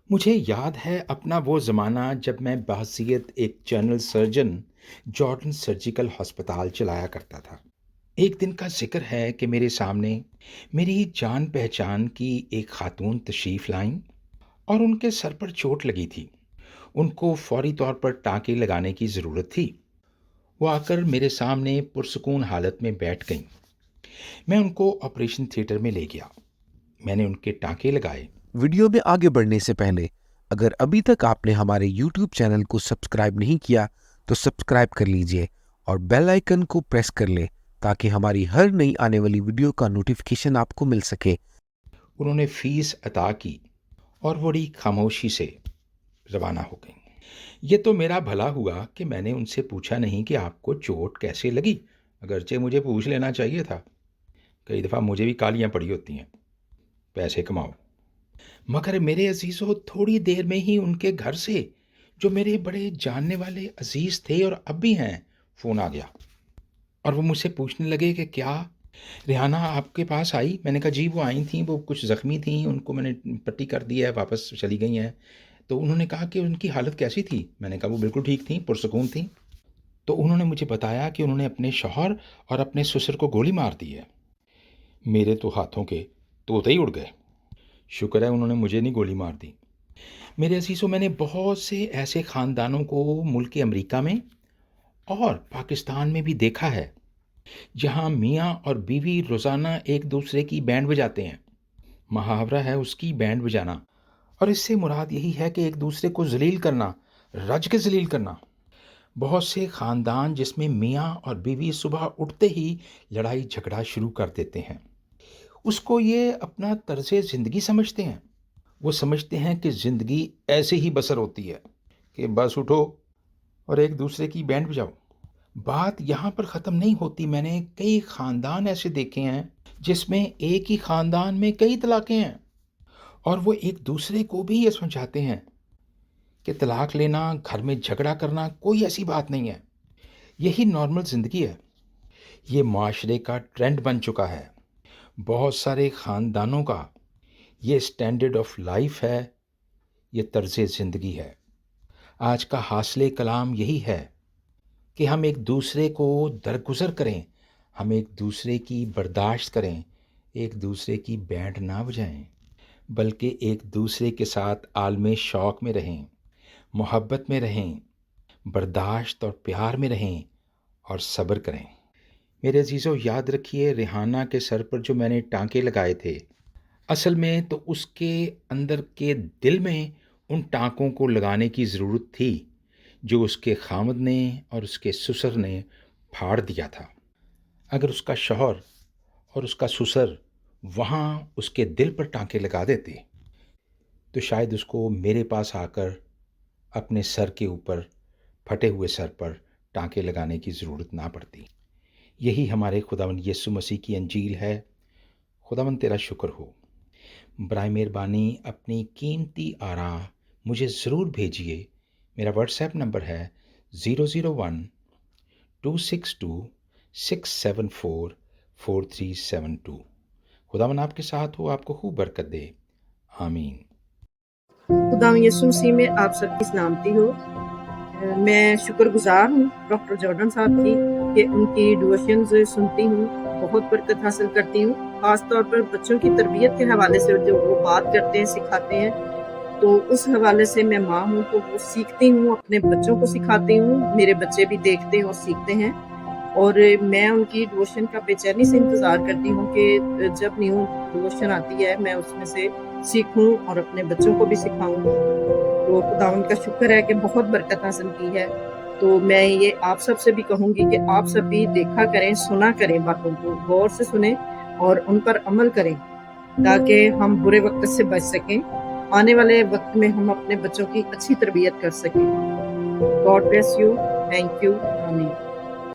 مجھے یاد ہے اپنا وہ زمانہ جب میں بحیثیت ایک جنرل سرجن جارڈن سرجیکل ہسپتال چلایا کرتا تھا۔ ایک دن کا ذکر ہے کہ میرے سامنے میری جان پہچان کی ایک خاتون تشریف لائیں اور ان کے سر پر چوٹ لگی تھی۔ ان کو فوری طور پر ٹانکے لگانے کی ضرورت تھی۔ وہ آ کر میرے سامنے پرسکون حالت میں بیٹھ گئیں۔ میں ان کو آپریشن تھیٹر میں لے گیا۔ میں نے ان کے ٹانکے لگائے۔ ویڈیو میں آگے بڑھنے سے پہلے اگر ابھی تک آپ نے ہمارے یوٹیوب چینل کو سبسکرائب نہیں کیا تو سبسکرائب کر لیجئے اور بیل آئیکن کو پریس کر لیں تاکہ ہماری ہر نئی آنے والی ویڈیو کا نوٹیفیکیشن آپ کو مل سکے۔ انہوں نے فیس عطا کی اور بڑی خاموشی سے روانہ ہو گئیں۔ یہ تو میرا بھلا ہوا کہ میں نے ان سے پوچھا نہیں کہ آپ کو چوٹ کیسے لگی، اگرچہ مجھے پوچھ لینا چاہیے تھا۔ کئی دفعہ مجھے بھی کالیاں پڑی ہوتی ہیں، پیسے کماؤ۔ مگر میرے عزیزو، تھوڑی دیر میں ہی ان کے گھر سے، جو میرے بڑے جاننے والے عزیز تھے اور اب بھی ہیں، فون آ گیا اور وہ مجھ سے پوچھنے لگے کہ کیا ریحانہ آپ کے پاس آئی؟ میں نے کہا جی وہ آئی تھیں، وہ کچھ زخمی تھیں، ان کو میں نے پٹی کر دی ہے، واپس چلی گئی ہیں۔ تو انہوں نے کہا کہ ان کی حالت کیسی تھی؟ میں نے کہا وہ بالکل ٹھیک تھیں، پرسکون تھیں۔ تو انہوں نے مجھے بتایا کہ انہوں نے اپنے شوہر اور اپنے سسر کو گولی مار دی ہے۔ میرے تو ہاتھوں کے طوطے ہی اڑ گئے۔ شکر ہے انہوں نے مجھے نہیں گولی مار دی۔ میرے عزیزوں، میں نے بہت سے ایسے خاندانوں کو ملک امریکہ میں اور پاکستان میں بھی دیکھا ہے جہاں میاں اور بیوی روزانہ ایک دوسرے کی بینڈ بجاتے ہیں۔ محاورہ ہے اس کی بینڈ بجانا، اور اس سے مراد یہی ہے کہ ایک دوسرے کو ذلیل کرنا، رج کے ذلیل کرنا۔ بہت سے خاندان جس میں میاں اور بیوی صبح اٹھتے ہی لڑائی جھگڑا شروع کر دیتے ہیں، اس کو یہ اپنا طرز زندگی سمجھتے ہیں۔ وہ سمجھتے ہیں کہ زندگی ایسے ہی بسر ہوتی ہے کہ بس اٹھو اور ایک دوسرے کی بینڈ بجاؤ۔ بات یہاں پر ختم نہیں ہوتی۔ میں نے کئی خاندان ایسے دیکھے ہیں جس میں ایک ہی خاندان میں کئی طلاقیں ہیں، اور وہ ایک دوسرے کو بھی یہ سمجھاتے ہیں کہ طلاق لینا، گھر میں جھگڑا کرنا کوئی ایسی بات نہیں ہے، یہی نارمل زندگی ہے۔ یہ معاشرے کا ٹرینڈ بن چکا ہے۔ بہت سارے خاندانوں کا یہ سٹینڈرڈ آف لائف ہے، یہ طرز زندگی ہے۔ آج کا حاصل کلام یہی ہے کہ ہم ایک دوسرے کو درگزر کریں، ہم ایک دوسرے کی برداشت کریں، ایک دوسرے کی بینڈ نہ بجائیں، بلکہ ایک دوسرے کے ساتھ عالم شوق میں رہیں، محبت میں رہیں، برداشت اور پیار میں رہیں اور صبر کریں۔ میرے عزیزو، یاد رکھیے، ریحانہ کے سر پر جو میں نے ٹانکے لگائے تھے، اصل میں تو اس کے اندر کے دل میں ان ٹانکوں کو لگانے کی ضرورت تھی جو اس کے خامد نے اور اس کے سسر نے پھاڑ دیا تھا۔ اگر اس کا شوہر اور اس کا سسر وہاں اس کے دل پر ٹانکے لگا دیتے تو شاید اس کو میرے پاس آ کر اپنے سر کے اوپر، پھٹے ہوئے سر پر ٹانکے لگانے کی ضرورت نہ پڑتی۔ یہی ہمارے خداوند یسوع مسیح کی انجیل ہے۔ خداوند تیرا شکر ہو۔ برائے مہربانی اپنی قیمتی آراء مجھے ضرور بھیجیے۔ میرا واٹس ایپ نمبر ہے 001-262-674-4372۔ خداوند آپ کے ساتھ ہو، آپ کو خوب برکت دے۔ آمین۔ خدا یسوع مسیح میں آپ سب کی سلامتی ہو۔ میں شکر گزار ہوں ڈاکٹر جارڈن صاحب کی کہ ان کی ڈیووشنز سنتی ہوں، بہت برکت حاصل کرتی ہوں، خاص طور پر بچوں کی تربیت کے حوالے سے جو وہ بات کرتے ہیں، سکھاتے ہیں، تو اس حوالے سے میں ماں ہوں تو وہ سیکھتی ہوں، اپنے بچوں کو سکھاتی ہوں، میرے بچے بھی دیکھتے ہیں اور سیکھتے ہیں، اور میں ان کی ڈیووشن کا بے چینی سے انتظار کرتی ہوں کہ جب نیو ڈیووشن آتی ہے میں اس میں سے سیکھوں اور اپنے بچوں کو بھی سکھاؤں۔ تو خداوند کا شکر ہے کہ بہت برکت حاصل کی ہے۔ تو میں یہ آپ سب سے بھی کہوں گی کہ آپ سب بھی دیکھا کریں، سنا کریں، باتوں کو غور سے سنیں اور ان پر عمل کریں تاکہ ہم برے وقت سے بچ سکیں، آنے والے وقت میں ہم اپنے بچوں کی اچھی تربیت کر سکیں۔ God bless you, thank you, آمین۔